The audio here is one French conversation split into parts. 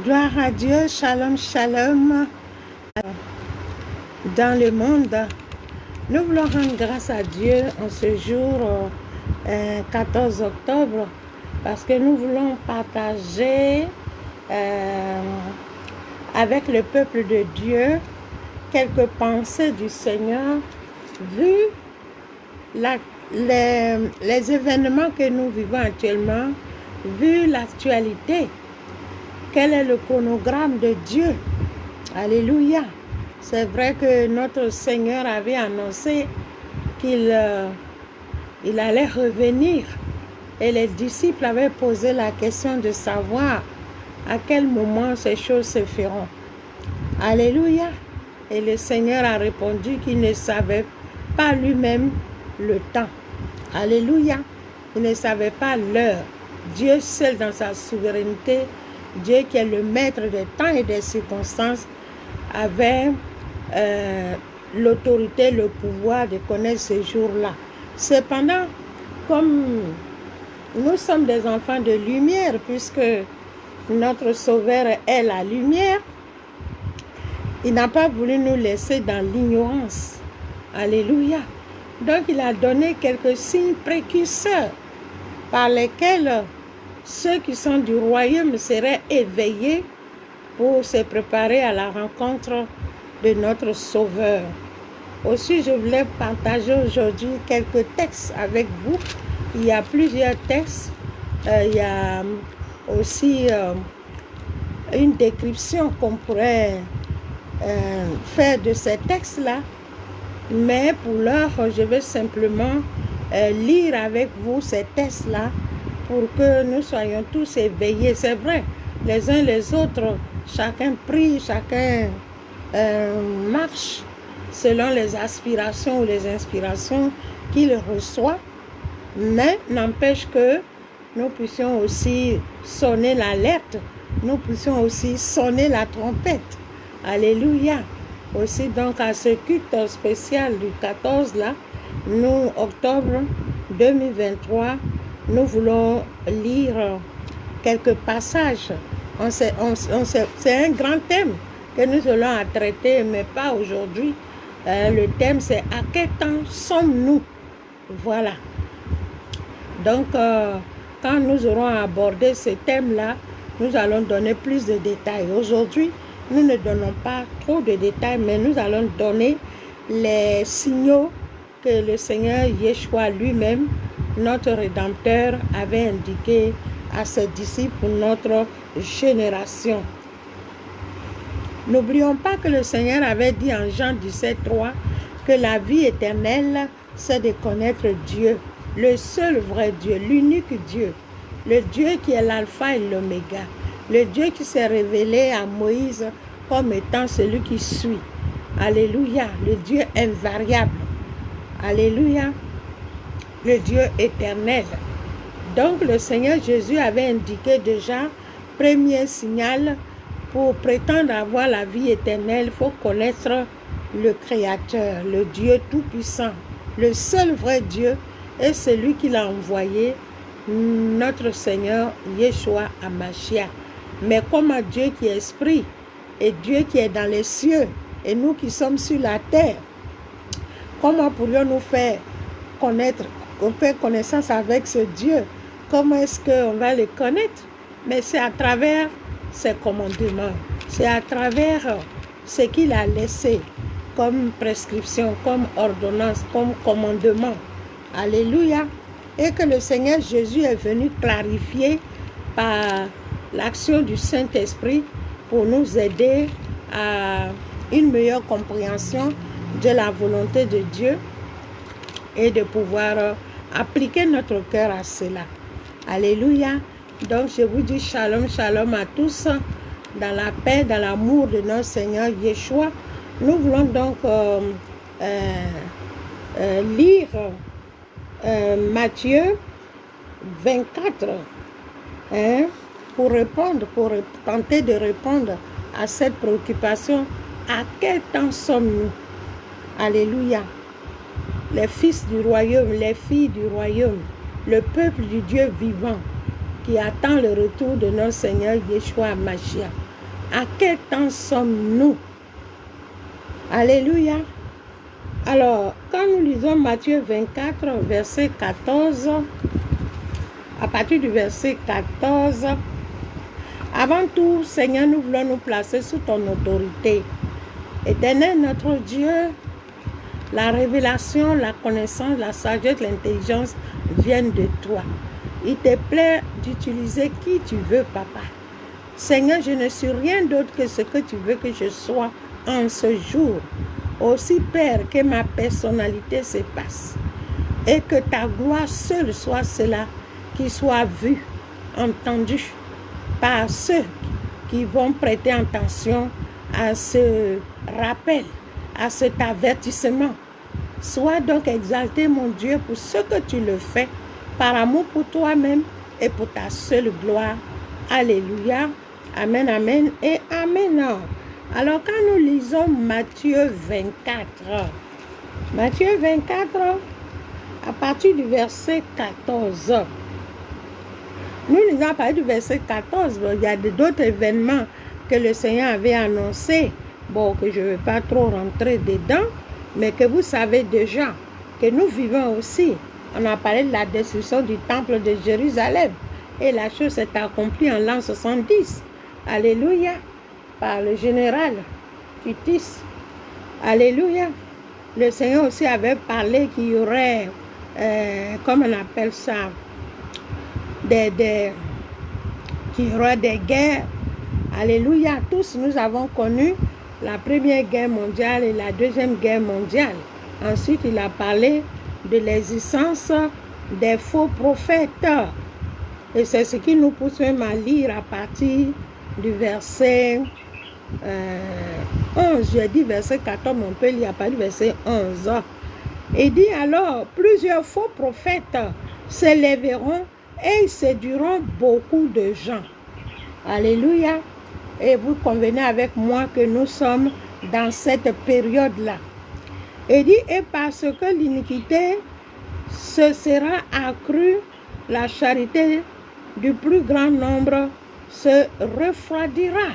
Gloire à Dieu, shalom, shalom. Dans le monde, nous voulons rendre grâce à Dieu en ce jour 14 octobre parce que nous voulons partager avec le peuple de Dieu quelques pensées du Seigneur vu les événements que nous vivons actuellement, vu l'actualité. Quel est le chronogramme de Dieu? Alléluia. C'est vrai que notre Seigneur avait annoncé qu'il allait revenir. Et les disciples avaient posé la question de savoir à quel moment ces choses se feront. Alléluia. Et le Seigneur a répondu qu'il ne savait pas lui-même le temps. Alléluia. Il ne savait pas l'heure. Dieu seul dans sa souveraineté, Dieu qui est le maître des temps et des circonstances, avait l'autorité, le pouvoir de connaître ce jour-là. Cependant, comme nous sommes des enfants de lumière, puisque notre Sauveur est la lumière, il n'a pas voulu nous laisser dans l'ignorance. Alléluia. Donc il a donné quelques signes précurseurs par lesquels ceux qui sont du royaume seraient éveillés pour se préparer à la rencontre de notre Sauveur. Aussi, je voulais partager aujourd'hui quelques textes avec vous. Il y a plusieurs textes. Il y a aussi une description qu'on pourrait faire de ces textes-là. Mais pour l'heure, je vais simplement lire avec vous ces textes-là pour que nous soyons tous éveillés. C'est vrai, les uns les autres, chacun prie, chacun marche selon les aspirations ou les inspirations qu'il reçoit. Mais n'empêche que nous puissions aussi sonner l'alerte, nous puissions aussi sonner la trompette. Alléluia. Aussi donc à ce culte spécial du 14 là, nous, octobre 2023, nous voulons lire quelques passages. C'est un grand thème que nous allons traiter, mais pas aujourd'hui. Le thème c'est « À quel temps sommes-nous » Voilà. Donc, quand nous aurons abordé ce thème-là, nous allons donner plus de détails. Aujourd'hui, nous ne donnons pas trop de détails, mais nous allons donner les signaux que le Seigneur Yeshua lui-même, notre Rédempteur, avait indiqués à ses disciples pour notre génération. N'oublions pas que le Seigneur avait dit en Jean 17,3 que la vie éternelle, c'est de connaître Dieu, le seul vrai Dieu, l'unique Dieu, le Dieu qui est l'alpha et l'oméga, le Dieu qui s'est révélé à Moïse comme étant celui qui suit. Alléluia, le Dieu invariable. Alléluia, le Dieu éternel. Donc le Seigneur Jésus avait indiqué déjà, premier signal, pour prétendre avoir la vie éternelle, il faut connaître le Créateur, le Dieu Tout-Puissant, le seul vrai Dieu et celui qui l'a envoyé, notre Seigneur Yeshua HaMashiach. Mais comme un Dieu qui est esprit et Dieu qui est dans les cieux et nous qui sommes sur la terre, comment pourrions-nous faire connaissance avec ce Dieu? Comment est-ce qu'on va le connaître? Mais c'est à travers ses commandements, c'est à travers ce qu'il a laissé comme prescription, comme ordonnance, comme commandement. Alléluia. Et que le Seigneur Jésus est venu clarifier par l'action du Saint-Esprit pour nous aider à une meilleure compréhension de la volonté de Dieu et de pouvoir appliquer notre cœur à cela. Alléluia. Donc je vous dis shalom, shalom à tous, dans la paix, dans l'amour de notre Seigneur Yeshua. Nous voulons donc lire Matthieu 24 pour tenter de répondre à cette préoccupation. À quel temps sommes-nous? Alléluia. Les fils du royaume, les filles du royaume, le peuple du Dieu vivant qui attend le retour de notre Seigneur Yeshua HaMashiach. À quel temps sommes-nous? Alléluia. Alors, quand nous lisons Matthieu 24, verset 14, à partir du verset 14, avant tout, Seigneur, nous voulons nous placer sous ton autorité. Éternel, notre Dieu, la révélation, la connaissance, la sagesse, l'intelligence viennent de toi. Il te plaît d'utiliser qui tu veux, Papa. Seigneur, je ne suis rien d'autre que ce que tu veux que je sois en ce jour. Aussi, Père, que ma personnalité se passe et que ta gloire seule soit cela qui soit vu, entendu par ceux qui vont prêter attention à ce rappel, à cet avertissement. Sois donc exalté, mon Dieu, pour ce que tu le fais, par amour pour toi-même et pour ta seule gloire. Alléluia. Amen, amen et amen. Alors, quand nous lisons Matthieu 24, à partir du verset 14, nous lisons à partir du verset 14, il y a d'autres événements que le Seigneur avait annoncés, bon, que je ne vais pas trop rentrer dedans, mais que vous savez déjà, que nous vivons aussi. On a parlé de la destruction du temple de Jérusalem, et la chose s'est accomplie en l'an 70. Alléluia, par le général Titus. Alléluia. Le Seigneur aussi avait parlé qu'il y aurait, comment on appelle ça, qu'il y aura des guerres. Alléluia. Tous nous avons connu la première guerre mondiale et la deuxième guerre mondiale. Ensuite, il a parlé de l'existence des faux prophètes. Et c'est ce qui nous pousse même à lire à partir du verset 11. J'ai dit verset 14, mais on peut lire à partir du verset 11. Il dit alors, plusieurs faux prophètes s'élèveront et ils séduiront beaucoup de gens. Alléluia. Et vous convenez avec moi que nous sommes dans cette période-là. Il dit, et parce que l'iniquité se sera accrue, la charité du plus grand nombre se refroidira.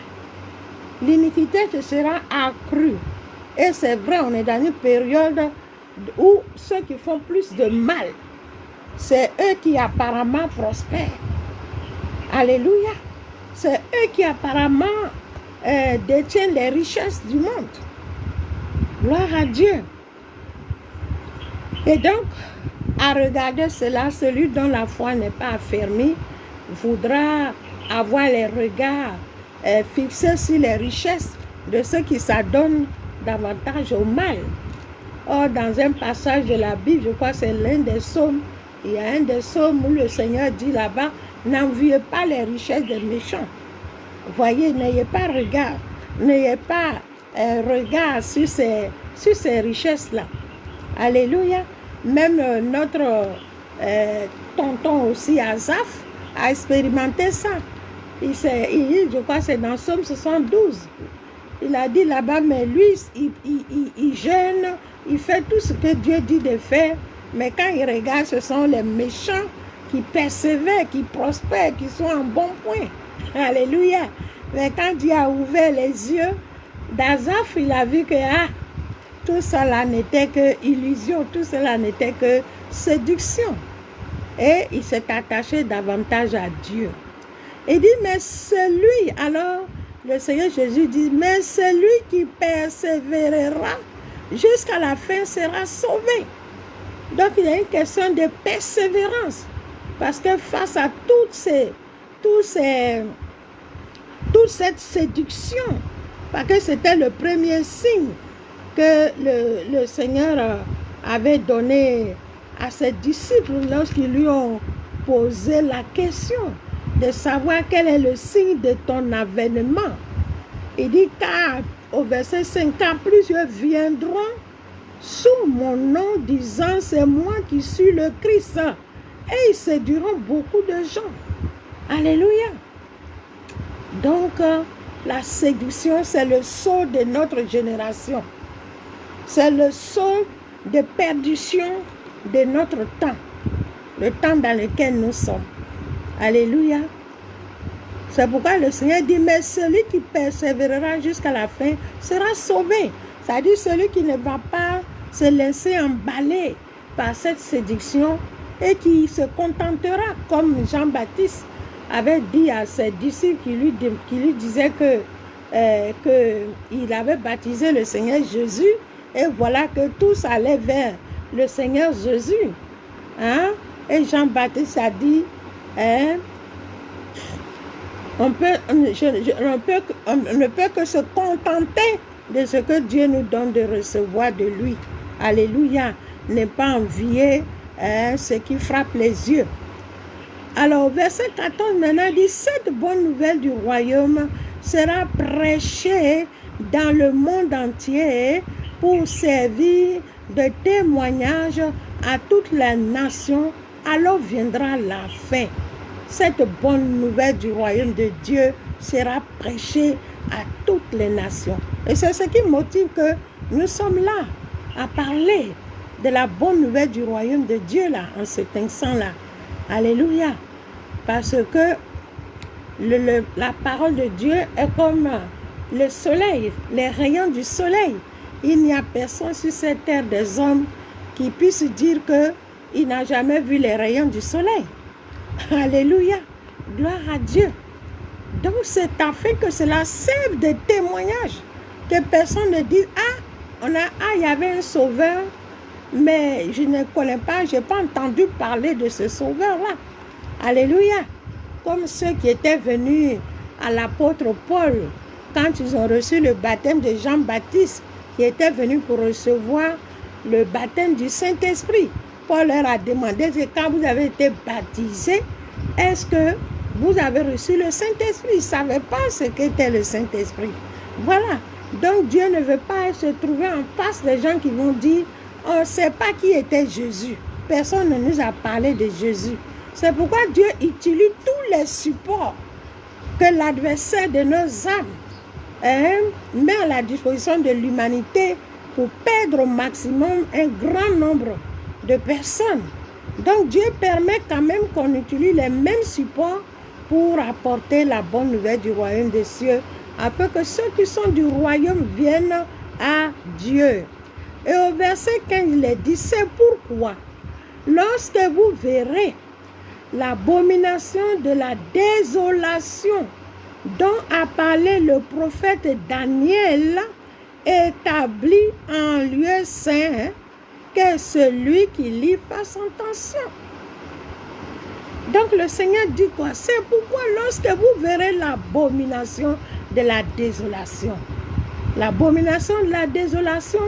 L'iniquité se sera accrue. Et c'est vrai, on est dans une période où ceux qui font plus de mal, c'est eux qui apparemment prospèrent. Alléluia. C'est eux qui apparemment détiennent les richesses du monde. Gloire à Dieu. Et donc, à regarder cela, celui dont la foi n'est pas affermie voudra avoir les regards fixés sur les richesses de ceux qui s'adonnent davantage au mal. Or, dans un passage de la Bible, je crois que c'est l'un des psaumes, il y a un des psaumes où le Seigneur dit là-bas, n'enviez pas les richesses des méchants. Voyez, n'ayez pas regard sur ces richesses-là. Alléluia. Même notre tonton aussi, Asaph, a expérimenté ça. Je crois que c'est dans Somme 72. Il a dit là-bas, mais lui, il jeûne, il fait tout ce que Dieu dit de faire. Mais quand il regarde, ce sont les méchants qui persévèrent, qui prospèrent, qui sont en bon point. Alléluia. Mais quand Dieu a ouvert les yeux d'Asaph, il a vu que tout cela n'était que illusion, tout cela n'était que séduction. Et il s'est attaché davantage à Dieu. Il dit, mais celui, alors le Seigneur Jésus dit, mais celui qui persévérera jusqu'à la fin sera sauvé. Donc il y a une question de persévérance. Parce que face à toute cette séduction, parce que c'était le premier signe que le Seigneur avait donné à ses disciples lorsqu'ils lui ont posé la question de savoir quel est le signe de ton avènement. Il dit, car au verset 5, car plusieurs viendront sous mon nom disant, c'est moi qui suis le Christ. Et ils séduiront beaucoup de gens. Alléluia. Donc, la séduction, c'est le sceau de notre génération. C'est le sceau de perdition de notre temps. Le temps dans lequel nous sommes. Alléluia. C'est pourquoi le Seigneur dit, mais celui qui persévérera jusqu'à la fin sera sauvé. C'est-à-dire celui qui ne va pas se laisser emballer par cette séduction et qui se contentera, comme Jean-Baptiste avait dit à ses disciples qui lui disaient qu'il avait baptisé le Seigneur Jésus, et voilà que tous allaient vers le Seigneur Jésus. Hein? Et Jean-Baptiste a dit, hein, on ne peut que se contenter de ce que Dieu nous donne de recevoir de lui. Alléluia. Ne pas envier ce qui frappe les yeux. Alors, verset 14 maintenant dit, cette bonne nouvelle du royaume sera prêchée dans le monde entier pour servir de témoignage à toutes les nations. Alors viendra la fin. Cette bonne nouvelle du royaume de Dieu sera prêchée à toutes les nations. Et c'est ce qui motive que nous sommes là à parler de la bonne nouvelle du royaume de Dieu là, en cet instant-là. Alléluia. Parce que la parole de Dieu est comme le soleil, les rayons du soleil. Il n'y a personne sur cette terre des hommes qui puisse dire qu'il n'a jamais vu les rayons du soleil. Alléluia. Gloire à Dieu. Donc c'est afin que cela serve de témoignage. Que personne ne dise, il y avait un sauveur, mais je ne connais pas, je n'ai pas entendu parler de ce sauveur-là. Alléluia. Comme ceux qui étaient venus à l'apôtre Paul, quand ils ont reçu le baptême de Jean-Baptiste, qui était venu pour recevoir le baptême du Saint-Esprit. Paul leur a demandé, quand vous avez été baptisés, est-ce que vous avez reçu le Saint-Esprit? Ils ne savaient pas ce qu'était le Saint-Esprit. Voilà. Donc Dieu ne veut pas se trouver en face des gens qui vont dire, on ne sait pas qui était Jésus. Personne ne nous a parlé de Jésus. C'est pourquoi Dieu utilise tous les supports que l'adversaire de nos âmes met à la disposition de l'humanité pour perdre au maximum un grand nombre de personnes. Donc Dieu permet quand même qu'on utilise les mêmes supports pour apporter la bonne nouvelle du royaume des cieux, afin que ceux qui sont du royaume viennent à Dieu. Et au verset 15, il est dit, c'est pourquoi, lorsque vous verrez l'abomination de la désolation dont a parlé le prophète Daniel, établi en lieu saint, que celui qui lit fasse attention. Donc le Seigneur dit quoi? C'est pourquoi lorsque vous verrez l'abomination de la désolation. L'abomination de la désolation,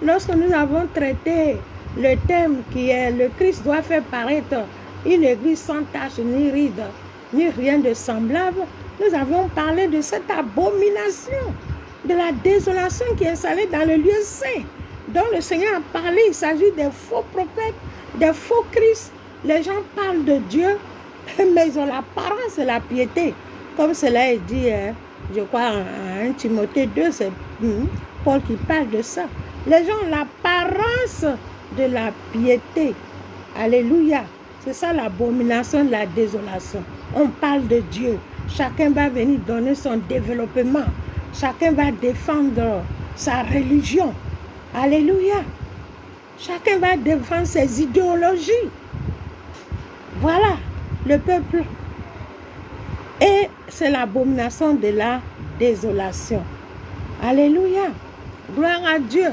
lorsque nous avons traité le thème qui est le Christ doit faire paraître une église sans tache ni ride, ni rien de semblable, nous avons parlé de cette abomination de la désolation qui est installée dans le lieu saint, dont le Seigneur a parlé. Il s'agit des faux prophètes, des faux Christ. Les gens parlent de Dieu, mais ils ont l'apparence de la piété. Comme cela est dit, je crois, en 1 Timothée 2, c'est Paul qui parle de ça. Les gens ont l'apparence de la piété. Alléluia. C'est ça l'abomination de la désolation. On parle de Dieu. Chacun va venir donner son développement. Chacun va défendre sa religion. Alléluia. Chacun va défendre ses idéologies. Voilà le peuple. Et c'est l'abomination de la désolation. Alléluia. Gloire à Dieu.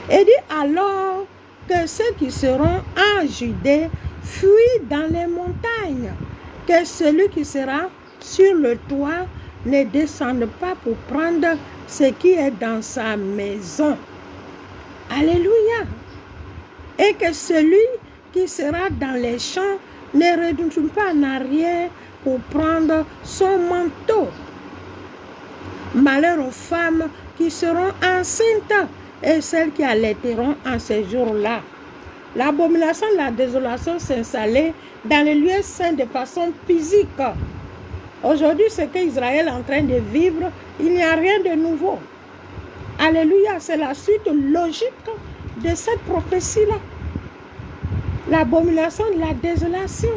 Et dit alors que ceux qui seront en Judée fuient dans les montagnes, que celui qui sera sur le toit ne descende pas pour prendre ce qui est dans sa maison. Alléluia. Et que celui qui sera dans les champs ne retourne pas en arrière pour prendre son manteau. Malheur aux femmes qui seront enceintes et celles qui allaiteront en ces jours-là. L'abomination de la désolation s'installait dans les lieux saints de façon physique. Aujourd'hui, ce qu'Israël est en train de vivre, il n'y a rien de nouveau. Alléluia, c'est la suite logique de cette prophétie-là. L'abomination de la désolation.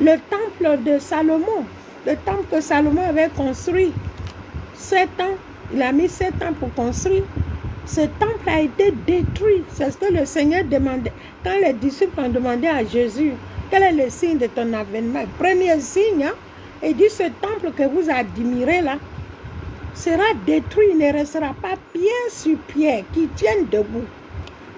Le temple de Salomon, le temple que Salomon avait construit, 7 ans, il a mis 7 ans pour construire. Ce temple a été détruit. C'est ce que le Seigneur demandait. Quand les disciples ont demandé à Jésus, quel est le signe de ton avènement? Premier signe, hein? Il dit, ce temple que vous admirez là, sera détruit, il ne restera pas pierre sur pierre qui tienne debout.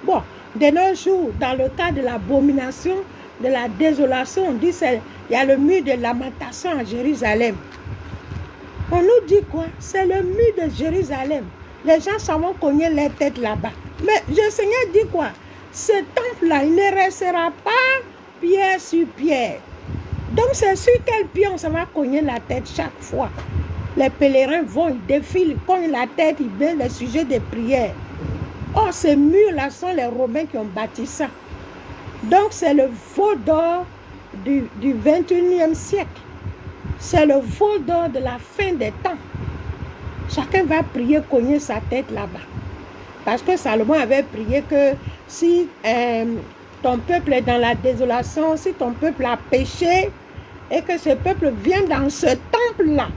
Bon, de nos jours, dans le cas de l'abomination, de la désolation, on dit qu'il y a le mur de lamentation à Jérusalem. On nous dit quoi? C'est le mur de Jérusalem. Les gens s'en vont cogner les têtes là-bas. Mais le Seigneur dit quoi? Ce temple-là, il ne restera pas pierre sur pierre. Donc c'est sur quel pied on s'en va cogner la tête chaque fois. Les pèlerins vont, ils défilent, ils cognent la tête, ils baissent les sujets de prière. Oh, ces murs-là sont les Romains qui ont bâti ça. Donc c'est le veau d'or du 21e siècle. C'est le veau d'or de la fin des temps. Chacun va prier, cogner sa tête là-bas. Parce que Salomon avait prié que si ton peuple est dans la désolation, si ton peuple a péché, et que ce peuple vient dans ce temple-là,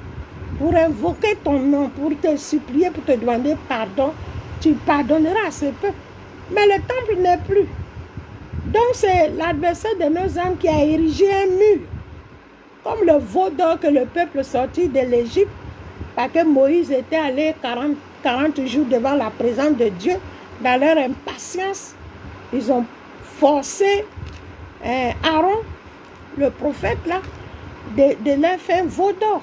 pour invoquer ton nom, pour te supplier, pour te demander pardon, tu pardonneras à ce peuple. Mais le temple n'est plus. Donc c'est l'adversaire de nos âmes qui a érigé un mur. Comme le veau d'or que le peuple sortit de l'Égypte, parce que Moïse était allé 40 jours devant la présence de Dieu, dans leur impatience, ils ont forcé Aaron, le prophète là, de leur faire veau d'or.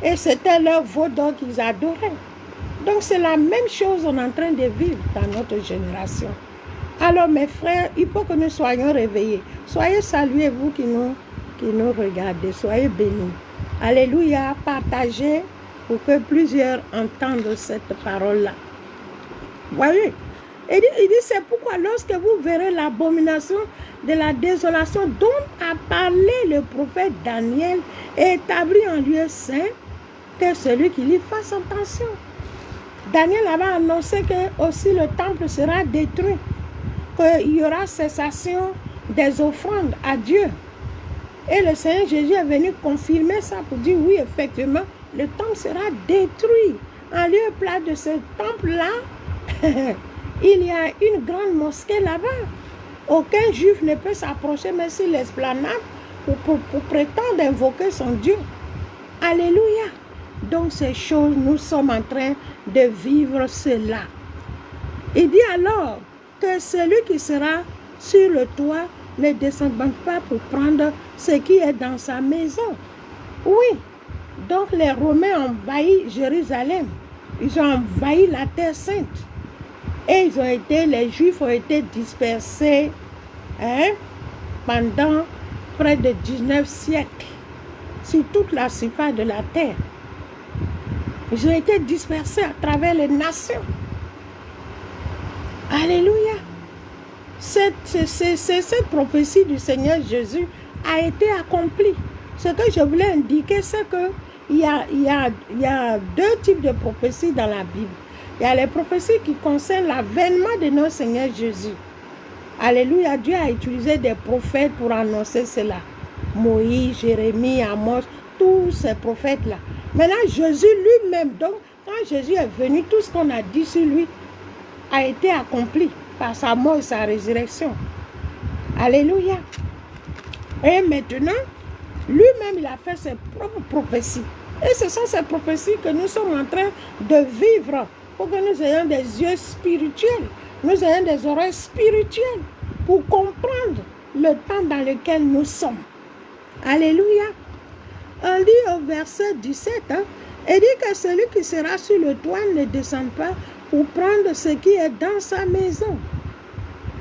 Et c'était leur veau d'or qu'ils adoraient. Donc c'est la même chose qu'on est en train de vivre dans notre génération. Alors mes frères, il faut que nous soyons réveillés. Soyez salués, vous qui nous regardez. Soyez bénis. Alléluia, partagez pour que plusieurs entendent cette parole-là. Voyez, il dit c'est pourquoi lorsque vous verrez l'abomination de la désolation dont a parlé le prophète Daniel et établi en lieu saint, que celui qui y fasse attention. Daniel avait annoncé que aussi le temple sera détruit, qu'il y aura cessation des offrandes à Dieu. Et le Seigneur Jésus est venu confirmer ça pour dire oui, effectivement, le temple sera détruit. En lieu plat de ce temple-là, il y a une grande mosquée là-bas. Aucun juif ne peut s'approcher, mais sur l'esplanade, pour prétendre invoquer son Dieu. Alléluia. Donc ces choses, nous sommes en train de vivre cela. Il dit alors que celui qui sera sur le toit ne descendra pas pour prendre ce qui est dans sa maison. Oui, donc les Romains ont envahi Jérusalem. Ils ont envahi la terre sainte. Et les Juifs ont été dispersés pendant près de 19 siècles sur toute la surface de la terre. Ils ont été dispersés à travers les nations. Alléluia. Cette prophétie du Seigneur Jésus a été accomplie. Ce que je voulais indiquer, c'est qu'il y a deux types de prophéties dans la Bible. Il y a les prophéties qui concernent l'avènement de notre Seigneur Jésus. Alléluia, Dieu a utilisé des prophètes pour annoncer cela. Moïse, Jérémie, Amos, tous ces prophètes-là. Maintenant, Jésus lui-même, donc, quand Jésus est venu, tout ce qu'on a dit sur lui a été accompli par sa mort et sa résurrection. Alléluia. Et maintenant, lui-même, il a fait ses propres prophéties. Et ce sont ces prophéties que nous sommes en train de vivre pour que nous ayons des yeux spirituels, nous ayons des oreilles spirituelles pour comprendre le temps dans lequel nous sommes. Alléluia. On lit au verset 17, il dit que celui qui sera sur le toit ne descend pas pour prendre ce qui est dans sa maison.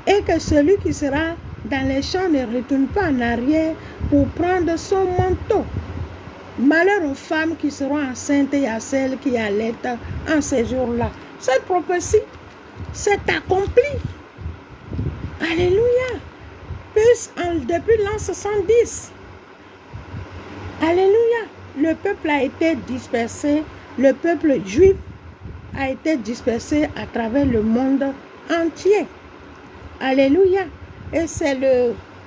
Et que celui qui sera dans les champs ne retourne pas en arrière pour prendre son manteau. Malheur aux femmes qui seront enceintes et à celles qui allaitent en ces jours-là. Cette prophétie s'est accomplie. Alléluia. Depuis l'an 70. Alléluia. Le peuple a été dispersé. Le peuple juif a été dispersé à travers le monde entier. Alléluia. Et c'est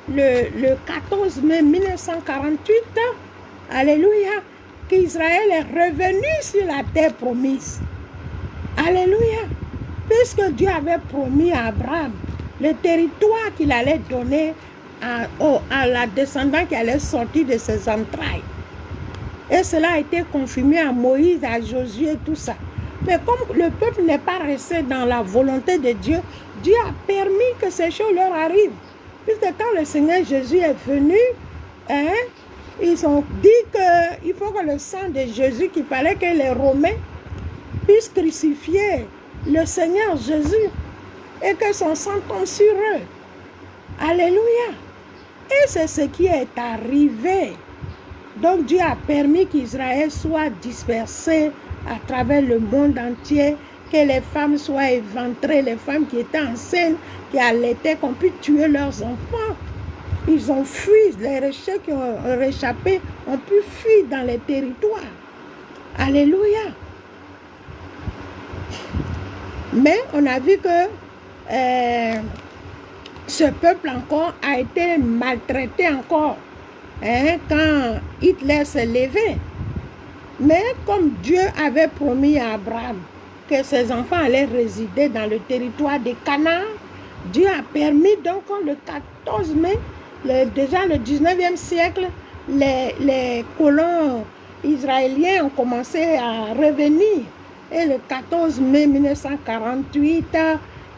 le 14 mai 1948, alléluia, qu'Israël est revenu sur la terre promise. Alléluia. Puisque Dieu avait promis à Abraham le territoire qu'il allait donner à la descendante qui allait sortir de ses entrailles. Et cela a été confirmé à Moïse, à Josué, tout ça. Mais comme le peuple n'est pas resté dans la volonté de Dieu, Dieu a permis que ces choses leur arrivent. Puisque quand le Seigneur Jésus est venu, ils ont dit qu'il faut que le sang de Jésus, qu'il fallait que les Romains puissent crucifier le Seigneur Jésus et que son sang tombe sur eux. Alléluia. Et c'est ce qui est arrivé. Donc Dieu a permis qu'Israël soit dispersé à travers le monde entier, que les femmes soient éventrées, les femmes qui étaient enceintes, qui allaitaient, qu'on puisse tuer leurs enfants. Ils ont fui, les réchés qui ont réchappé ont pu fuir dans les territoires. Alléluia. Mais on a vu que ce peuple encore a été maltraité encore quand Hitler s'est levé. Mais comme Dieu avait promis à Abraham que ses enfants allaient résider dans le territoire de Canaan, Dieu a permis donc le 14 mai, déjà le 19e siècle, les colons israéliens ont commencé à revenir. Et le 14 mai 1948,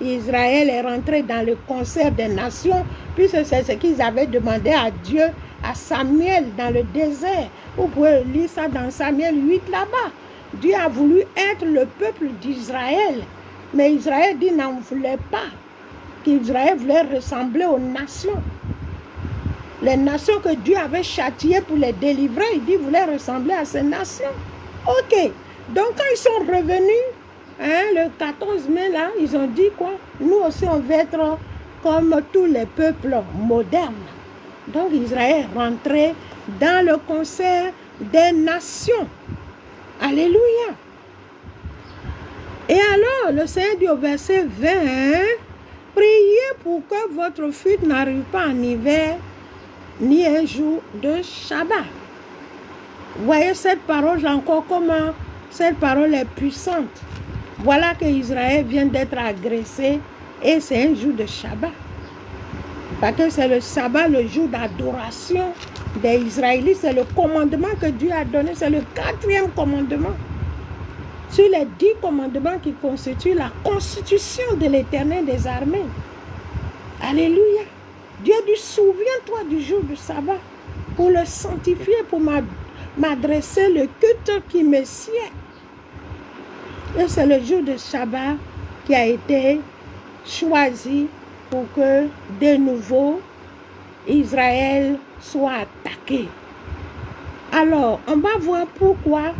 Israël est rentré dans le concert des nations, puisque c'est ce qu'ils avaient demandé à Dieu, à Samuel dans le désert. Vous pouvez lire ça dans Samuel 8 là-bas. Dieu a voulu être le peuple d'Israël, mais Israël dit n'en voulait pas, qu'Israël voulait ressembler aux nations. Les nations que Dieu avait châtiées pour les délivrer, il dit voulait ressembler à ces nations. Ok, donc quand ils sont revenus, le 14 mai là, ils ont dit quoi? Nous aussi on veut être comme tous les peuples modernes. Donc Israël est rentré dans le concert des nations. Alléluia. Et alors, le Seigneur dit au verset 20, priez pour que votre fuite n'arrive pas en hiver, ni un jour de Shabbat. Vous voyez cette parole encore comment cette parole est puissante. Voilà que Israël vient d'être agressé et c'est un jour de Shabbat. Parce que c'est le sabbat, le jour d'adoration des Israélites. C'est le commandement que Dieu a donné. C'est le 4e commandement. Sur les 10 commandements qui constituent la constitution de l'Éternel des armées. Alléluia. Dieu dit, souviens-toi du jour du sabbat pour le sanctifier, pour m'adresser le culte qui me sied. Et c'est le jour de Shabbat qui a été choisi pour que de nouveau Israël soit attaqué. Alors, on va voir pourquoi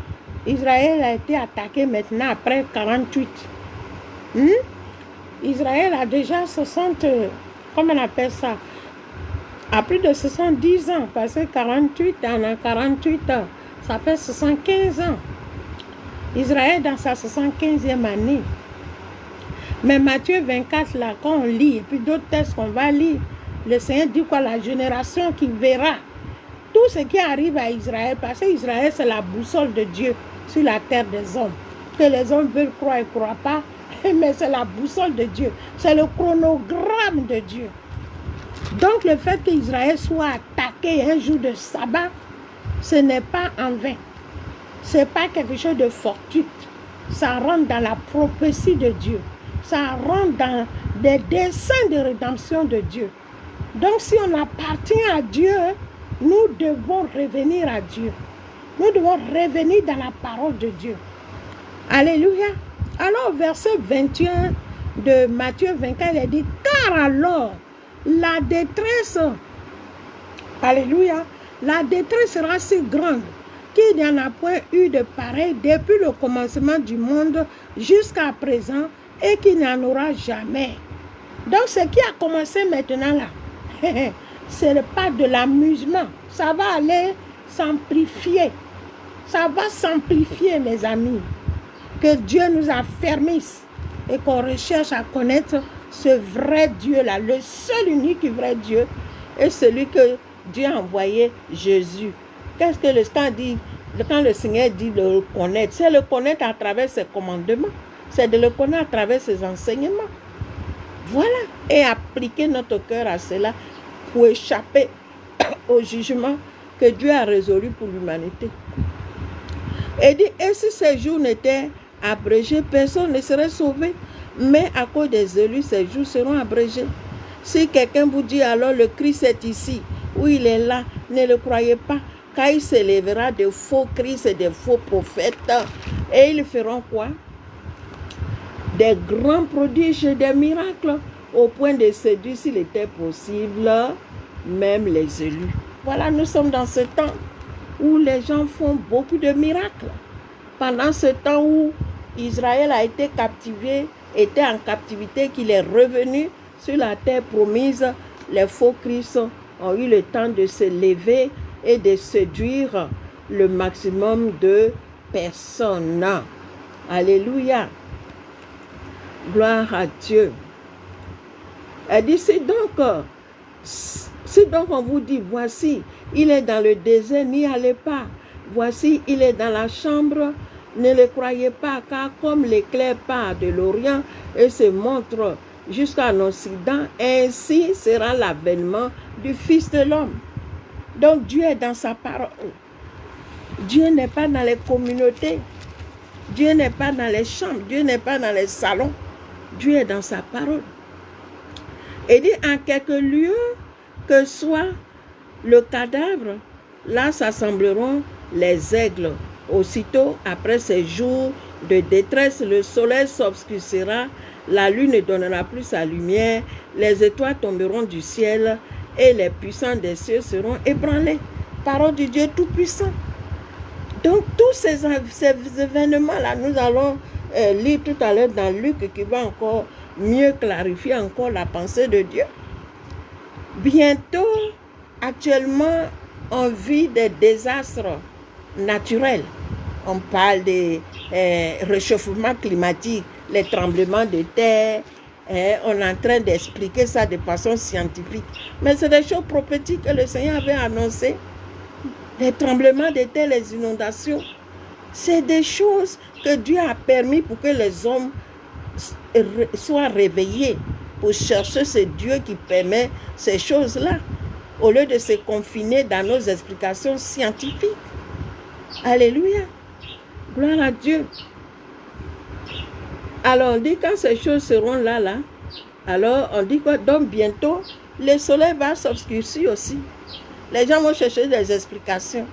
Israël a été attaqué maintenant après 48. Israël a déjà 60, comment on appelle ça? À plus de 70 ans, parce que 48, on a 48 ans, ça fait 75 ans. Israël dans sa 75e année. Mais Matthieu 24, là, quand on lit, et puis d'autres textes qu'on va lire, le Seigneur dit quoi? La génération qui verra tout ce qui arrive à Israël, parce que Israël, c'est la boussole de Dieu sur la terre des hommes. Que les hommes veulent croire et ne croient pas, mais c'est la boussole de Dieu. C'est le chronogramme de Dieu. Donc, le fait qu'Israël soit attaqué un jour de sabbat, ce n'est pas en vain. Ce n'est pas quelque chose de fortuit. Ça rentre dans la prophétie de Dieu. Ça rentre dans des desseins de rédemption de Dieu. Donc, si on appartient à Dieu, nous devons revenir à Dieu. Nous devons revenir dans la parole de Dieu. Alléluia. Alors, verset 21 de Matthieu 24, il dit, car alors, la détresse, alléluia, la détresse sera si grande qu'il n'y en a point eu de pareil depuis le commencement du monde jusqu'à présent et qu'il n'y en aura jamais. Donc, ce qui a commencé maintenant là, ce n'est pas de l'amusement. Ça va aller s'amplifier. Ça va s'amplifier, mes amis. Que Dieu nous affermisse et qu'on recherche à connaître ce vrai Dieu-là, le seul unique vrai Dieu, et celui que Dieu a envoyé, Jésus. Qu'est-ce que quand le Seigneur dit de le connaître, c'est le connaître à travers ses commandements, c'est de le connaître à travers ses enseignements. Voilà, et appliquer notre cœur à cela pour échapper au jugement que Dieu a résolu pour l'humanité. Et si ces jours n'étaient abrégés, personne ne serait sauvé. Mais à cause des élus, ces jours seront abrégés. Si quelqu'un vous dit alors le Christ est ici, ou il est là, ne le croyez pas, car il s'élèvera de faux Christ et de faux prophètes. Et ils feront quoi? Des grands prodiges et des miracles, au point de séduire, s'il était possible, même les élus. Voilà, nous sommes dans ce temps où les gens font beaucoup de miracles. Pendant ce temps où Israël a été captivé, était en captivité, qu'il est revenu sur la terre promise, les faux Christ ont eu le temps de se lever et de séduire le maximum de personnes. Alléluia. Gloire à Dieu. Elle dit, si donc on vous dit, voici, il est dans le désert, n'y allez pas. Voici, il est dans la chambre, ne le croyez pas, car comme l'éclair part de l'Orient et se montre jusqu'à l'Occident, ainsi sera l'avènement du Fils de l'homme. Donc Dieu est dans sa parole. Dieu n'est pas dans les communautés. Dieu n'est pas dans les chambres. Dieu n'est pas dans les salons. Dieu est dans sa parole. Et dit, en quelques lieux que soit le cadavre, là s'assembleront les aigles. Aussitôt, après ces jours de détresse, le soleil s'obscurcira, la lune ne donnera plus sa lumière, les étoiles tomberont du ciel et les puissants des cieux seront ébranlés. Parole du Dieu Tout-Puissant. Donc, tous ces événements-là, nous allons lire tout à l'heure dans Luc, qui va encore mieux clarifier encore la pensée de Dieu. Bientôt, actuellement, on vit des désastres naturels. On parle des réchauffements climatiques, les tremblements de terre. On est en train d'expliquer ça de façon scientifique. Mais c'est des choses prophétiques que le Seigneur avait annoncées. Les tremblements de terre, les inondations. C'est des choses que Dieu a permis pour que les hommes soient réveillés, pour chercher ce Dieu qui permet ces choses-là, au lieu de se confiner dans nos explications scientifiques. Alléluia. Gloire à Dieu. Alors on dit quand ces choses seront là, alors on dit quoi? Donc bientôt, le soleil va s'obscurcir aussi. Les gens vont chercher des explications.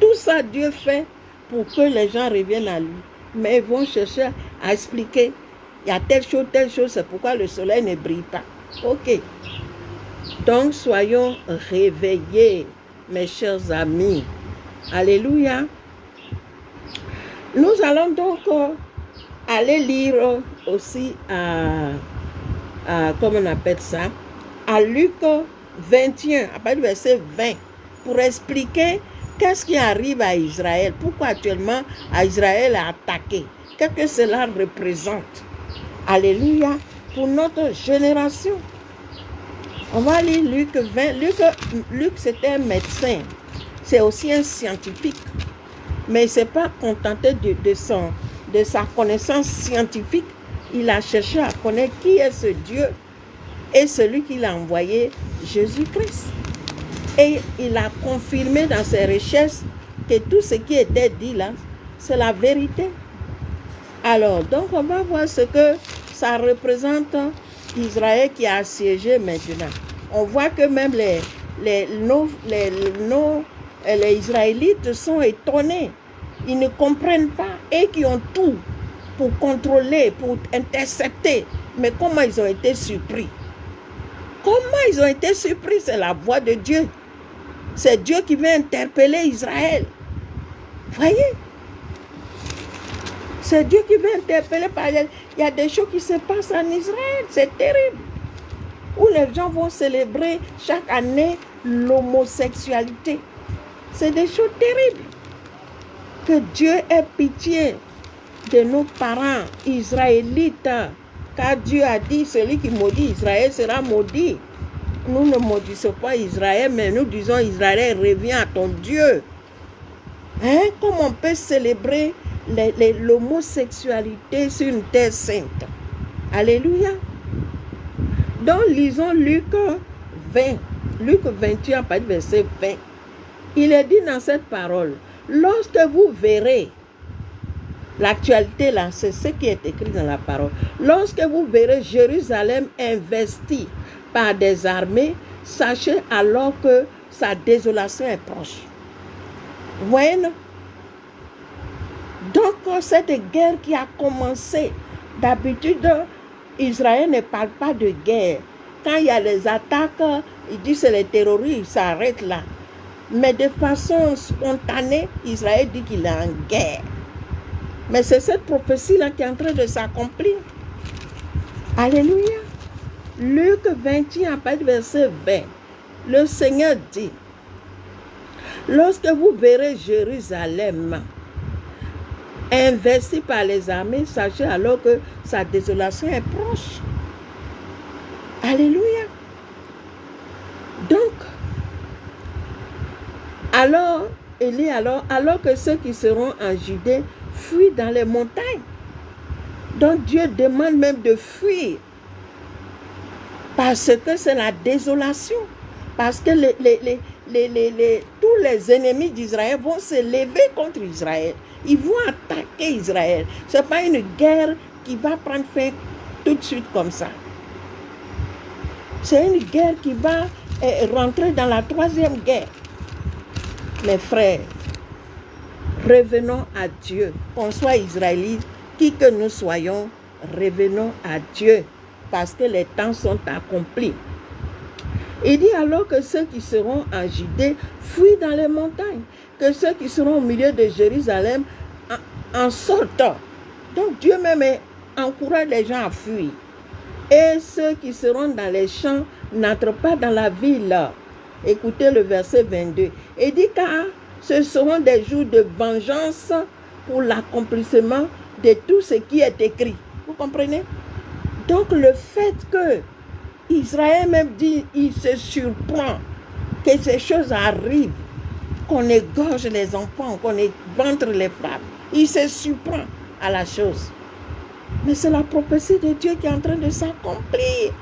Tout ça, Dieu fait pour que les gens reviennent à lui. Mais ils vont chercher à expliquer. Il y a telle chose, c'est pourquoi le soleil ne brille pas. Ok. Donc, soyons réveillés, mes chers amis. Alléluia. Nous allons donc aller lire aussi comment on appelle ça, à Luc 21, à partir du verset 20, pour expliquer qu'est-ce qui arrive à Israël, pourquoi actuellement Israël est attaqué, qu'est-ce que cela représente. Alléluia, pour notre génération. On va lire Luc 20. Luc c'était un médecin, c'est aussi un scientifique, mais il ne s'est pas contenté de sa connaissance scientifique. Il a cherché à connaître qui est ce Dieu et celui qu'il a envoyé, Jésus-Christ. Et il a confirmé dans ses recherches que tout ce qui était dit là, c'est la vérité. Alors, donc on va voir ce que ça représente Israël qui a assiégé maintenant. On voit que même les Israélites sont étonnés. Ils ne comprennent pas et qui ont tout pour contrôler, pour intercepter. Mais comment ils ont été surpris? Comment ils ont été surpris? C'est la voix de Dieu. C'est Dieu qui veut interpeller Israël. Voyez? C'est Dieu qui veut interpeller. Il y a des choses qui se passent en Israël. C'est terrible. Où les gens vont célébrer chaque année l'homosexualité. C'est des choses terribles. Que Dieu ait pitié de nos parents israélites. Car Dieu a dit, celui qui maudit Israël sera maudit. nous ne maudissons pas Israël, mais nous disons Israël, reviens à ton Dieu. Hein? Comment on peut célébrer l'homosexualité sur une terre sainte? Alléluia. Donc, lisons Luc 20, Luc 21, verset 20. Il est dit dans cette parole, lorsque vous verrez, l'actualité là, c'est ce qui est écrit dans la parole, lorsque vous verrez Jérusalem investie par des armées, sachez alors que sa désolation est proche. Vous voyez, non? Donc, cette guerre qui a commencé, d'habitude, Israël ne parle pas de guerre. Quand il y a les attaques, il dit que c'est les terroristes, ça arrête là. Mais de façon spontanée, Israël dit qu'il est en guerre. Mais c'est cette prophétie-là qui est en train de s'accomplir. Alléluia. Luc 21, verset 20. Le Seigneur dit, lorsque vous verrez Jérusalem investi par les armées, sachez alors que sa désolation est proche. Alléluia. Donc, alors que ceux qui seront en Judée fuient dans les montagnes. Donc Dieu demande même de fuir. Parce que c'est la désolation. Parce que tous les ennemis d'Israël vont se lever contre Israël. Ils vont attaquer Israël. Ce n'est pas une guerre qui va prendre fin tout de suite comme ça. C'est une guerre qui va rentrer dans la troisième guerre. Mes frères, revenons à Dieu. Qu'on soit israélite, qui que nous soyons, revenons à Dieu. Parce que les temps sont accomplis. Il dit alors que ceux qui seront en Judée fuient dans les montagnes, que ceux qui seront au milieu de Jérusalem en sortent. Donc Dieu même encourage les gens à fuir. Et ceux qui seront dans les champs n'entrent pas dans la ville. Écoutez le verset 22. Il dit car ce seront des jours de vengeance pour l'accomplissement de tout ce qui est écrit. Vous comprenez? Donc le fait que Israël même dit, il se surprend que ces choses arrivent, qu'on égorge les enfants, qu'on éventre les femmes. Il se surprend à la chose. Mais c'est la prophétie de Dieu qui est en train de s'accomplir.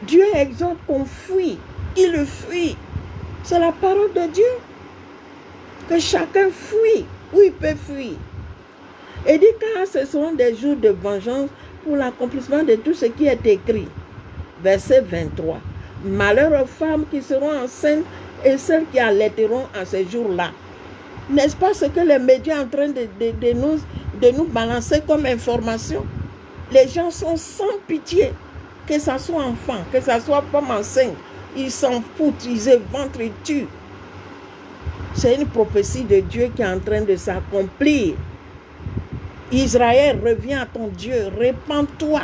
Dieu exhorte qu'on fuit, qu'il fuit. C'est la parole de Dieu. Que chacun fuit où il peut fuir. Et dit car ce seront des jours de vengeance pour l'accomplissement de tout ce qui est écrit. Verset 23. Malheur aux femmes qui seront enceintes et celles qui allaiteront en ces jours-là. N'est-ce pas ce que les médias sont en train de nous balancer comme information? Les gens sont sans pitié. Que ce soit enfant, que ce soit femme enceinte, ils s'en foutent, ils éventrent, ils tuent. C'est une prophétie de Dieu qui est en train de s'accomplir. Israël, reviens à ton Dieu, répands-toi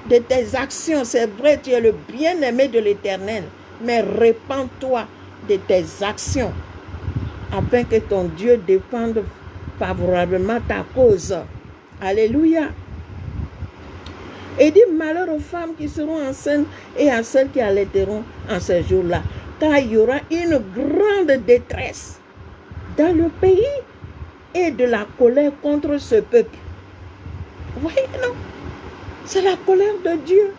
de tes actions. C'est vrai, tu es le bien-aimé de l'Éternel, mais répands-toi de tes actions afin que ton Dieu défende favorablement ta cause. Alléluia. Et dit malheur aux femmes qui seront enceintes et à celles qui allaiteront en ces jours-là, car il y aura une grande détresse dans le pays et de la colère contre ce peuple. Vous voyez, non? C'est la colère de Dieu.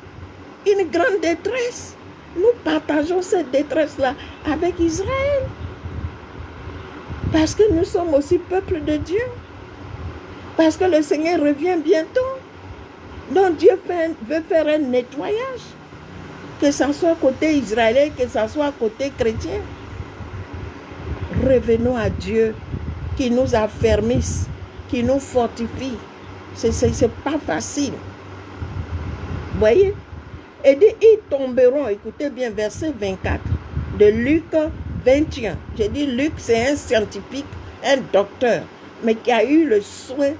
Une grande détresse. Nous partageons cette détresse-là avec Israël. Parce que nous sommes aussi peuple de Dieu. Parce que le Seigneur revient bientôt. Donc Dieu veut faire un nettoyage. Que ce soit côté israélien, que ce soit côté chrétien. Revenons à Dieu qui nous affermisse, qui nous fortifie. C'est pas facile. Vous voyez? Et dit, ils tomberont, écoutez bien, verset 24 de Luc 21. J'ai dit, Luc, c'est un scientifique, un docteur, mais qui a eu le souhait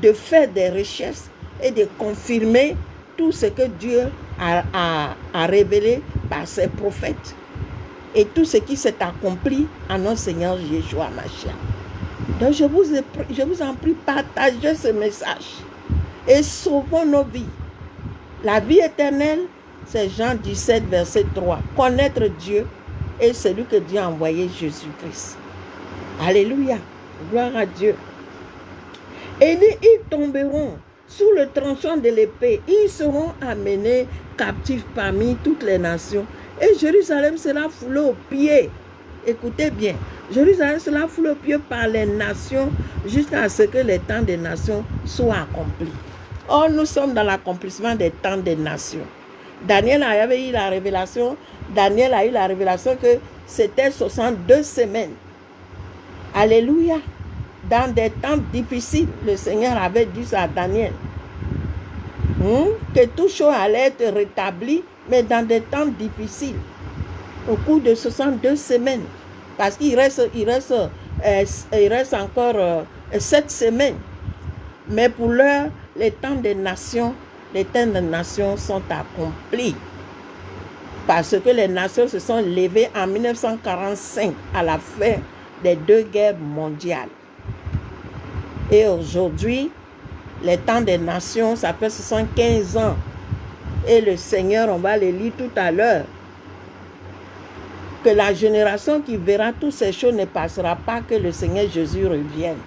de faire des recherches et de confirmer tout ce que Dieu a révélé par ses prophètes. Et tout ce qui s'est accompli en notre Seigneur Yeshua Mashiach. Donc je vous en prie, partagez ce message et sauvons nos vies. La vie éternelle, C'est Jean 17, verset 3. Connaître Dieu et celui que Dieu a envoyé, Jésus-Christ. Alléluia. Gloire à Dieu. Et ils tomberont sous le tranchant de l'épée. Ils seront amenés captifs parmi toutes les nations. Et Jérusalem sera foulée aux pieds. Écoutez bien. Jérusalem sera foulée aux pieds par les nations jusqu'à ce que les temps des nations soient accomplis. Or, nous sommes dans l'accomplissement des temps des nations. Daniel avait eu la révélation. Daniel a eu la révélation que c'était 62 semaines. Alléluia. Dans des temps difficiles, le Seigneur avait dit ça à Daniel. Que tout chose allait être rétabli, mais dans des temps difficiles. Au cours de 62 semaines. Parce qu'il reste encore 7 semaines. Mais pour l'heure, les temps des nations sont accomplis. Parce que les nations se sont levées en 1945 à la fin des 2 guerres mondiales. Et aujourd'hui, les temps des nations, ça fait 75 ans. Et le Seigneur, on va le lire tout à l'heure, que la génération qui verra toutes ces choses ne passera pas que le Seigneur Jésus revienne.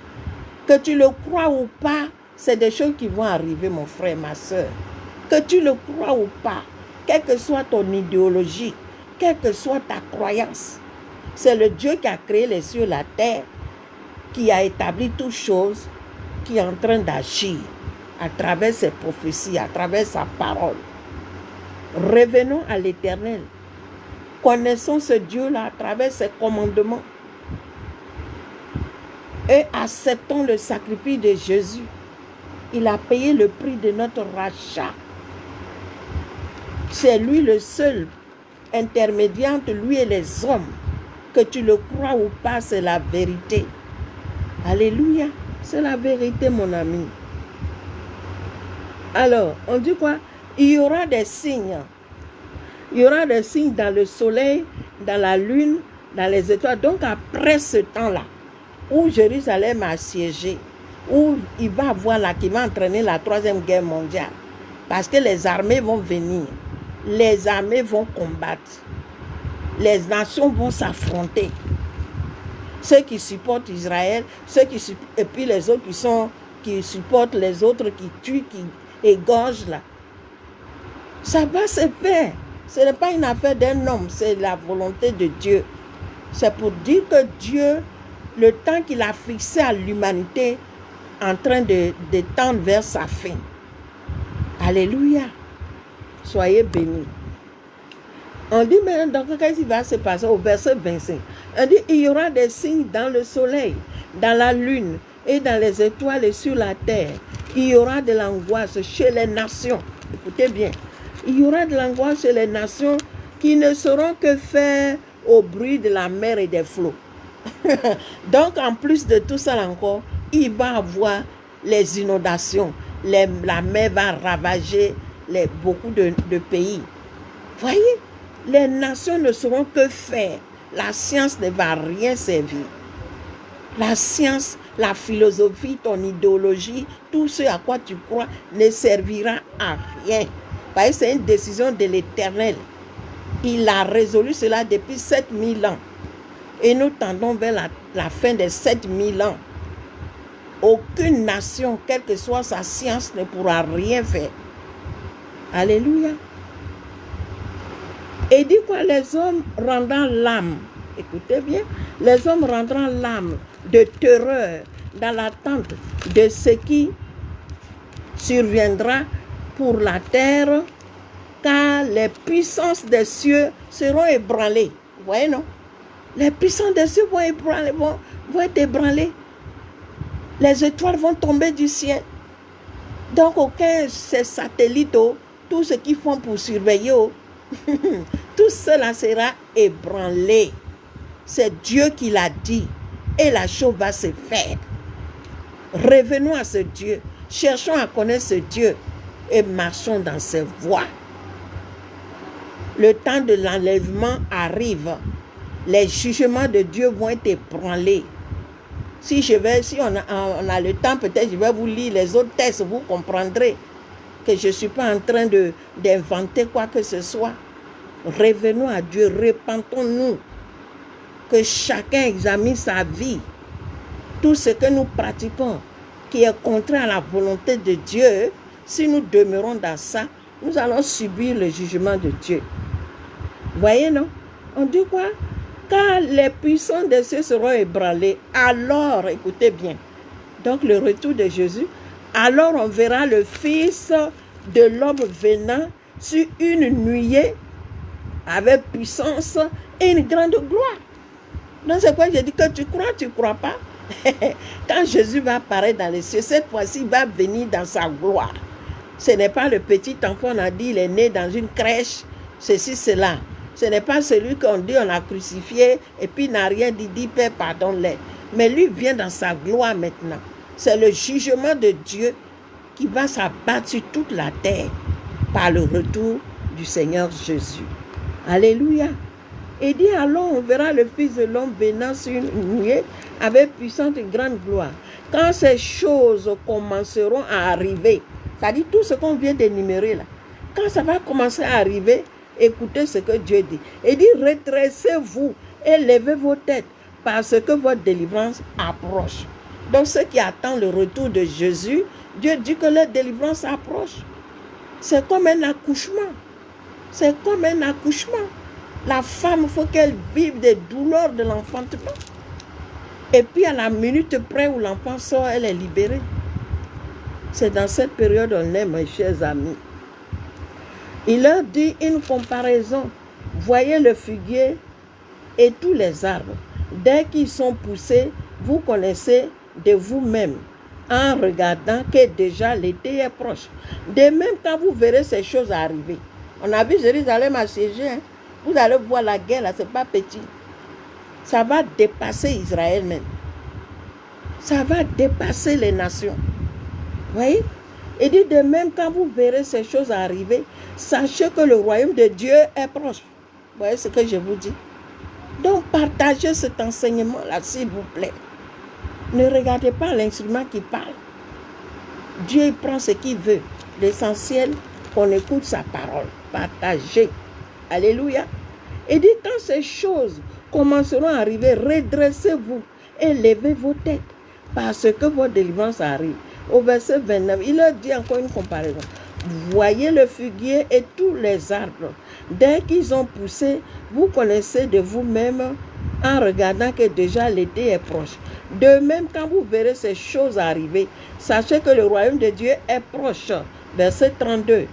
Que tu le crois ou pas, c'est des choses qui vont arriver, mon frère, ma soeur. Que tu le crois ou pas, quelle que soit ton idéologie, quelle que soit ta croyance, c'est le Dieu qui a créé les cieux et la terre, qui a établi toutes choses, qui est en train d'agir à travers ses prophéties, à travers sa parole. Revenons à l'Éternel. Connaissons ce Dieu-là à travers ses commandements. Et acceptons le sacrifice de Jésus. Il a payé le prix de notre rachat. C'est lui le seul intermédiaire entre lui et les hommes. Que tu le crois ou pas, c'est la vérité. Alléluia. C'est la vérité, mon ami. Alors, on dit quoi? Il y aura des signes. Il y aura des signes dans le soleil, dans la lune, dans les étoiles. Donc, après ce temps-là, où Jérusalem a siégé, où il va avoir là, qui va entraîner la 3e guerre mondiale. Parce que les armées vont venir. Les armées vont combattre. Les nations vont s'affronter. Ceux qui supportent Israël, et puis les autres qui supportent les autres, qui tuent, qui égorgent là. Ça va se faire. Ce n'est pas une affaire d'un homme, c'est la volonté de Dieu. C'est pour dire que Dieu, le temps qu'il a fixé à l'humanité, est en train de tendre vers sa fin. Alléluia. Soyez bénis. On dit maintenant, qu'est-ce qui va se passer au verset 25? On dit, il y aura des signes dans le soleil, dans la lune et dans les étoiles et sur la terre. Il y aura de l'angoisse chez les nations. Écoutez bien. Il y aura de l'angoisse chez les nations qui ne sauront que faire au bruit de la mer et des flots. Donc, en plus de tout ça encore, il va y avoir les inondations. La mer va ravager beaucoup de pays. Voyez? Les nations ne sauront que faire. La science ne va rien servir. La science, la philosophie, ton idéologie, tout ce à quoi tu crois ne servira à rien. Parce que c'est une décision de l'Éternel. Il a résolu cela depuis 7000 ans. Et nous tendons vers la fin des 7000 ans. Aucune nation, quelle que soit sa science, ne pourra rien faire. Alléluia. Et dit quoi? Les hommes rendant l'âme, écoutez bien, les hommes rendront l'âme de terreur dans l'attente de ce qui surviendra pour la terre, car les puissances des cieux seront ébranlées. Vous voyez, non? Les puissances des cieux vont être ébranlées. Les étoiles vont tomber du ciel. Donc, aucun ces satellites, tout ce qu'ils font pour surveiller, tout cela sera ébranlé. C'est Dieu qui l'a dit. Et la chose va se faire. Revenons à ce Dieu. Cherchons à connaître ce Dieu. Et marchons dans ses voies. Le temps de l'enlèvement arrive. Les jugements de Dieu vont être ébranlés. Si on a le temps, peut-être je vais vous lire les autres textes, vous comprendrez. que je ne suis pas en train d'inventer quoi que ce soit. Revenons à Dieu, repentons-nous, que chacun examine sa vie. Tout ce que nous pratiquons qui est contraire à la volonté de Dieu, si nous demeurons dans ça, nous allons subir le jugement de Dieu. Voyez, non? On dit quoi? Quand les puissants des cieux seront ébranlés, alors, écoutez bien, donc le retour de Jésus, alors on verra le Fils de l'homme venant sur une nuée avec puissance et une grande gloire. Donc c'est quoi? Je dis que tu crois pas? Quand Jésus va apparaître dans les cieux, cette fois-ci, il va venir dans sa gloire. Ce n'est pas le petit enfant, on a dit, il est né dans une crèche, ceci, cela. Ce n'est pas celui qu'on dit, on a crucifié, et puis il n'a rien dit, Père, pardonne-les. Mais lui vient dans sa gloire maintenant. C'est le jugement de Dieu qui va s'abattre sur toute la terre par le retour du Seigneur Jésus. Alléluia. Et dit, alors on verra le Fils de l'homme venant sur une nuée avec puissante et grande gloire. Quand ces choses commenceront à arriver, c'est-à-dire tout ce qu'on vient d'énumérer là, quand ça va commencer à arriver, écoutez ce que Dieu dit. Il dit, redressez-vous et levez vos têtes parce que votre délivrance approche. Donc ceux qui attendent le retour de Jésus, Dieu dit que leur délivrance approche. C'est comme un accouchement. C'est comme un accouchement. La femme, il faut qu'elle vive des douleurs de l'enfantement. Et puis à la minute près où l'enfant sort, elle est libérée. C'est dans cette période qu'on est, mes chers amis. Il leur dit une comparaison. Voyez le figuier et tous les arbres. Dès qu'ils sont poussés, vous connaissez de vous-même en regardant que déjà l'été est proche. De même, quand vous verrez ces choses arriver, on a vu Jérusalem assiégée, hein? Vous allez voir la guerre, là, ce n'est pas petit. Ça va dépasser Israël même. Ça va dépasser les nations. Vous voyez? Il dit de même, quand vous verrez ces choses arriver, sachez que le royaume de Dieu est proche. Vous voyez ce que je vous dis? Donc, partagez cet enseignement-là, s'il vous plaît. Ne regardez pas l'instrument qui parle. Dieu il prend ce qu'il veut. L'essentiel, qu'on écoute sa parole. Partagez. Alléluia. Il dit, quand ces choses commenceront à arriver, redressez-vous et levez vos têtes, parce que votre délivrance arrive. Au verset 29, il leur dit encore une comparaison. Voyez le figuier et tous les arbres. Dès qu'ils ont poussé, vous connaissez de vous-même en regardant que déjà l'été est proche. De même, quand vous verrez ces choses arriver, sachez que le royaume de Dieu est proche. Verset 32.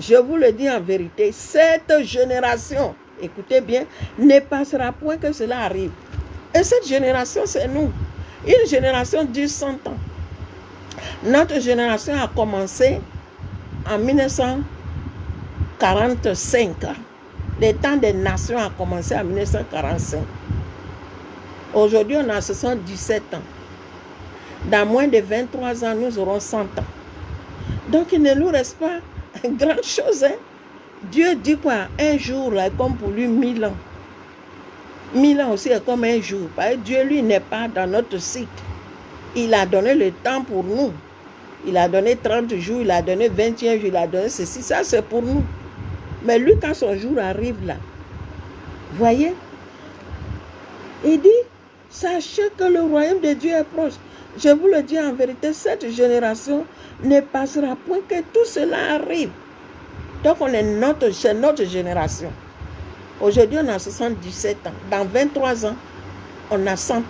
Je vous le dis en vérité, cette génération, écoutez bien, ne passera point que cela arrive. Et cette génération, c'est nous. Une génération dure 100 ans. Notre génération a commencé en 1945. Le temps des nations a commencé en 1945. Aujourd'hui, on a 77 ans. Dans moins de 23 ans, nous aurons 100 ans. Donc, il ne nous reste pas grande chose. Hein? Dieu dit quoi? Un jour là, est comme pour lui 1000 ans. 1000 ans aussi est comme un jour. Parce que Dieu, lui, n'est pas dans notre cycle. Il a donné le temps pour nous. Il a donné 30 jours, il a donné 21 jours, il a donné ceci. Ça, c'est pour nous. Mais lui, quand son jour arrive là, voyez, il dit, sachez que le royaume de Dieu est proche. Je vous le dis en vérité, cette génération ne passera point que tout cela arrive. Donc, c'est notre génération. Aujourd'hui, on a 77 ans. Dans 23 ans, on a 100 ans.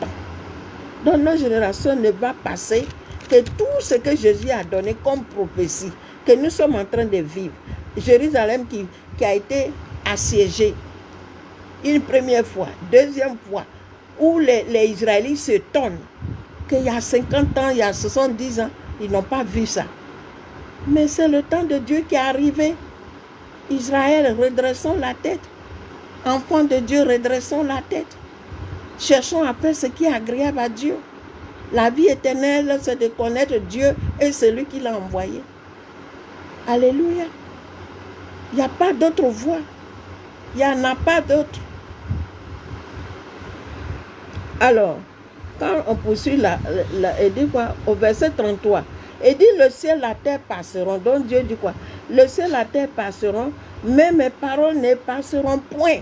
Donc, notre génération ne va passer que tout ce que Jésus a donné comme prophétie, que nous sommes en train de vivre. Jérusalem qui a été assiégée une première fois, deuxième fois, où les Israélites se tonnent, qu'il y a 50 ans, il y a 70 ans, ils n'ont pas vu ça. Mais c'est le temps de Dieu qui est arrivé. Israël, redressons la tête. Enfants de Dieu, redressons la tête. Cherchons à faire ce qui est agréable à Dieu. La vie éternelle, c'est de connaître Dieu et celui qui l'a envoyé. Alléluia. Il n'y a pas d'autre voie. Il n'y en a pas d'autre. Alors, quand on poursuit, il dit quoi? Au verset 33, Et dit, le ciel et la terre passeront. Donc Dieu dit quoi? Le ciel et la terre passeront, mais mes paroles ne passeront point.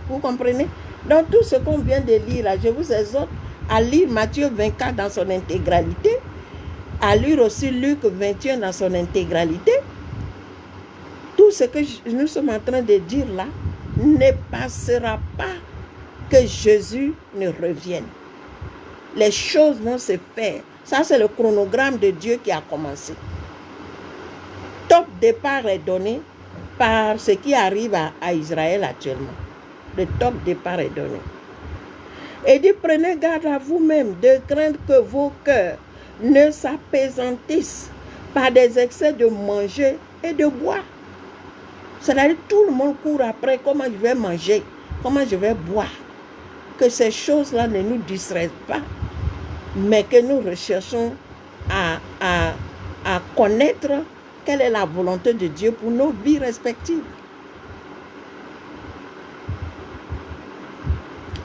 Vous comprenez? Donc tout ce qu'on vient de lire, là, je vous exhorte à lire Matthieu 24 dans son intégralité, à lire aussi Luc 21 dans son intégralité. Tout ce que nous sommes en train de dire là ne passera pas que Jésus ne revienne. Les choses vont se faire. Ça, c'est le chronogramme de Dieu qui a commencé. Top départ est donné par ce qui arrive à Israël actuellement. Le top départ est donné. Et dit, prenez garde à vous-même de craindre que vos cœurs ne s'apaisantissent par des excès de manger et de boire. C'est-à-dire tout le monde court après comment je vais manger, comment je vais boire. Que ces choses-là ne nous distraisent pas, mais que nous recherchons à connaître quelle est la volonté de Dieu pour nos vies respectives.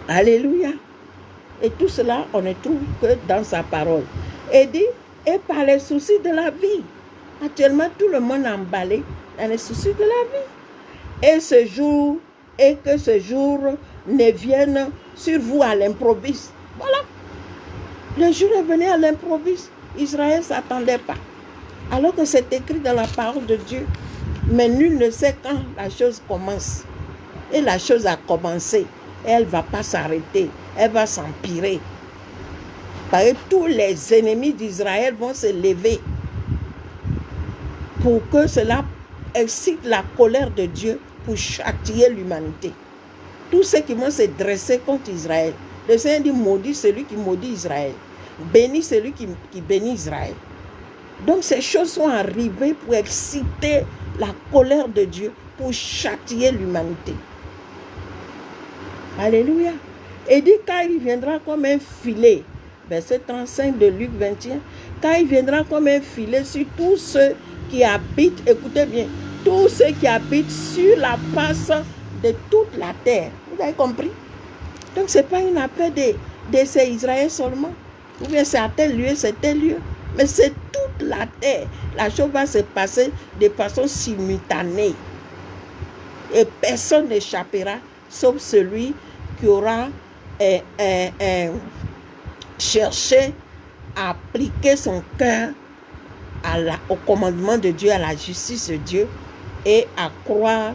Alléluia. Et tout cela, on ne trouve que dans sa parole. Et dit, et par les soucis de la vie. Actuellement, tout le monde est emballé dans les soucis de la vie. Et que ce jour ne vienne sur vous à l'improviste. Voilà. Le jour est venu à l'improviste. Israël ne s'attendait pas. Alors que c'est écrit dans la parole de Dieu. Mais nul ne sait quand la chose commence. Et la chose a commencé. Et elle ne va pas s'arrêter. Elle va s'empirer. Parce que tous les ennemis d'Israël vont se lever pour que cela excite la colère de Dieu pour châtier l'humanité. Tous ceux qui vont se dresser contre Israël. Le Seigneur dit, maudit celui qui maudit Israël. Béni celui qui bénit Israël. Donc ces choses sont arrivées pour exciter la colère de Dieu, pour châtier l'humanité. Alléluia. Et dit, car il viendra comme un filet. Verset 35 de Luc 21. Car il viendra comme un filet sur tous ceux qui habitent, écoutez bien, tous ceux qui habitent sur la face de toute la terre. Vous avez compris? Donc ce n'est pas une affaire de ces Israël seulement. Ou bien c'est à tel lieu, c'est tel lieu. Mais c'est toute la terre. La chose va se passer de façon simultanée. Et personne n'échappera, sauf celui qui aura cherché à appliquer son cœur au commandement de Dieu, à la justice de Dieu, et à croire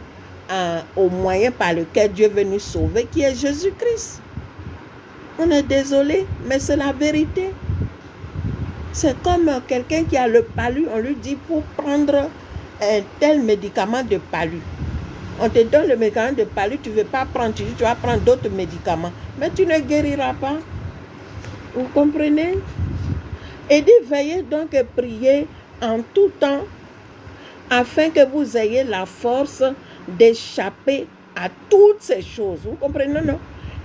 au moyen par lequel Dieu veut nous sauver, qui est Jésus-Christ. On est désolé, mais c'est la vérité. C'est comme quelqu'un qui a le palu, on lui dit pour prendre un tel médicament de palu. On te donne le médicament de palu, tu ne veux pas prendre, tu dis tu vas prendre d'autres médicaments, mais tu ne guériras pas. Vous comprenez? Et dit, veillez donc et priez en tout temps, afin que vous ayez la force d'échapper à toutes ces choses. Vous comprenez, non?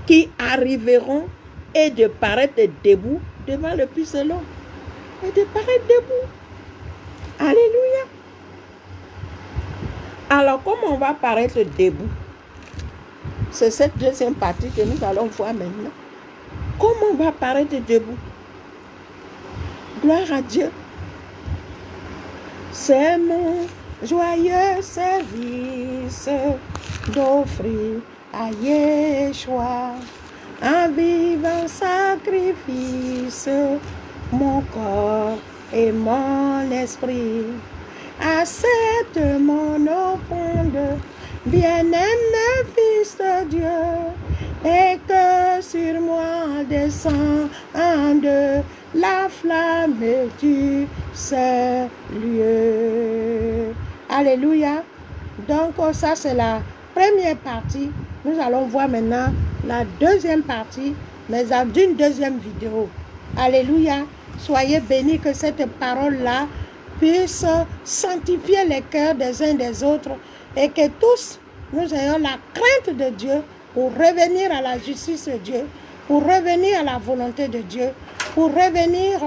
Qui arriveront et de paraître debout devant le Fils de l'homme. Et de paraître debout. Alléluia. Alors, comment on va paraître debout? C'est cette deuxième partie que nous allons voir maintenant. Comment on va paraître debout? Gloire à Dieu. C'est mon joyeux service d'offrir à Yeshua un vivant sacrifice, mon corps et mon esprit. Accepte mon offrande, bien-aimé Fils de Dieu, et que sur moi descende la flamme du salut. Alléluia. Donc ça c'est la première partie. Nous allons voir maintenant la deuxième partie, mais d'une deuxième vidéo. Alléluia. Soyez bénis que cette parole-là puisse sanctifier les cœurs des uns des autres et que tous nous ayons la crainte de Dieu pour revenir à la justice de Dieu, pour revenir à la volonté de Dieu, pour revenir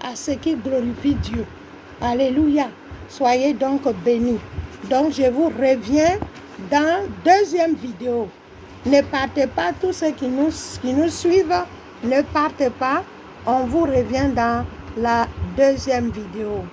à ce qui glorifie Dieu. Alléluia. Soyez donc bénis. Donc je vous reviens dans deuxième vidéo. Ne partez pas, tous ceux qui nous suivent, ne partez pas. On vous revient dans la deuxième vidéo.